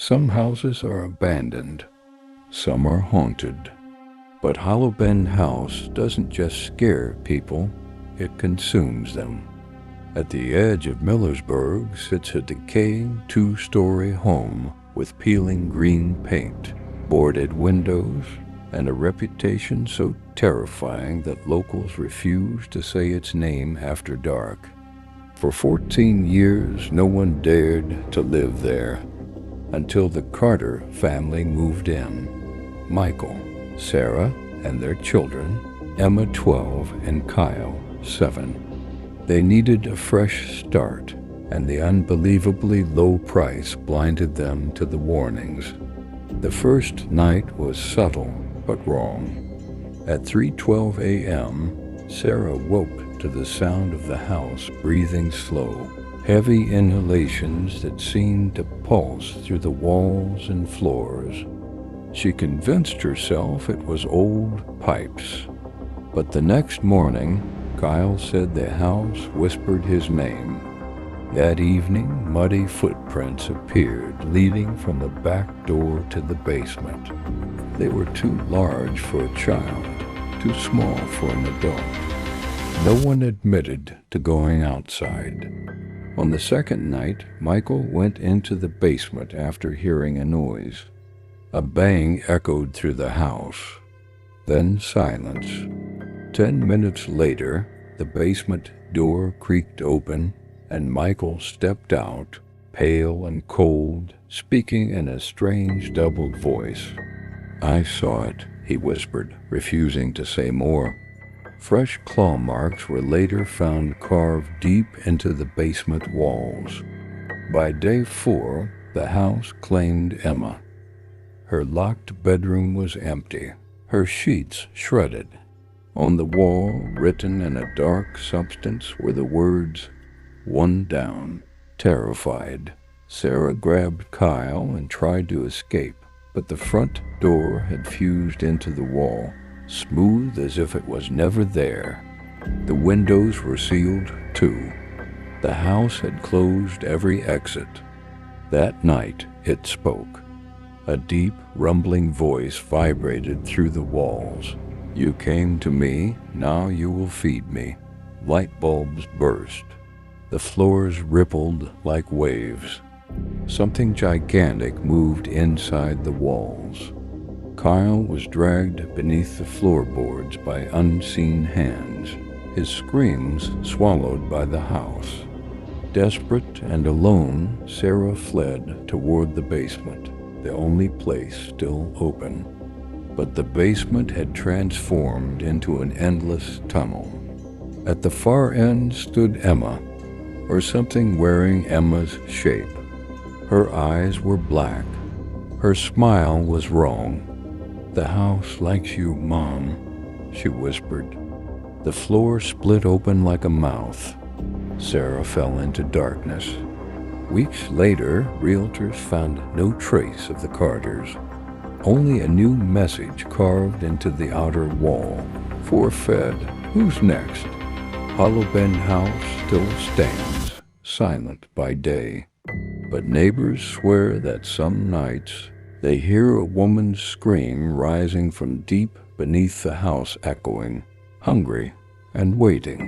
Some houses are abandoned, some are haunted. But Hollowbend House doesn't just scare people, it consumes them. At the edge of Millersburg sits a decaying two-story home with peeling green paint, boarded windows, and a reputation so terrifying that locals refuse to say its name after dark. For 14 years, no one dared to live there, until the Carter family moved in. Michael, Sarah, and their children, Emma 12 and Kyle 7. They needed a fresh start, and the unbelievably low price blinded them to the warnings. The first night was subtle but wrong. At 3:12 a.m., Sarah woke to the sound of the house breathing slow, heavy inhalations that seemed to pulse through the walls and floors. She convinced herself it was old pipes. But the next morning, Kyle said the house whispered his name. That evening, muddy footprints appeared, leading from the back door to the basement. They were too large for a child, too small for an adult. No one admitted to going outside. On the second night, Michael went into the basement after hearing a noise. A bang echoed through the house, then silence. 10 minutes later, the basement door creaked open, and Michael stepped out, pale and cold, speaking in a strange doubled voice. "I saw it," he whispered, refusing to say more. Fresh claw marks were later found carved deep into the basement walls. By day 4, the house claimed Emma. Her locked bedroom was empty, her sheets shredded. On the wall, written in a dark substance, were the words, "One down." Terrified, Sarah grabbed Kyle and tried to escape, but the front door had fused into the wall, smooth as if it was never there. The windows were sealed, too. The house had closed every exit. That night, it spoke. A deep, rumbling voice vibrated through the walls. "You came to me, now you will feed me." Light bulbs burst. The floors rippled like waves. Something gigantic moved inside the walls. Kyle was dragged beneath the floorboards by unseen hands, his screams swallowed by the house. Desperate and alone, Sarah fled toward the basement, the only place still open. But the basement had transformed into an endless tunnel. At the far end stood Emma, or something wearing Emma's shape. Her eyes were black. Her smile was wrong. "The house likes you, Mom," she whispered. The floor split open like a mouth. Sarah fell into darkness. Weeks later, realtors found no trace of the Carters. Only a new message carved into the outer wall. "Forfed, who's next?" Hollowbend House still stands, silent by day. But neighbors swear that some nights they hear a woman's scream rising from deep beneath the house, echoing, hungry and waiting.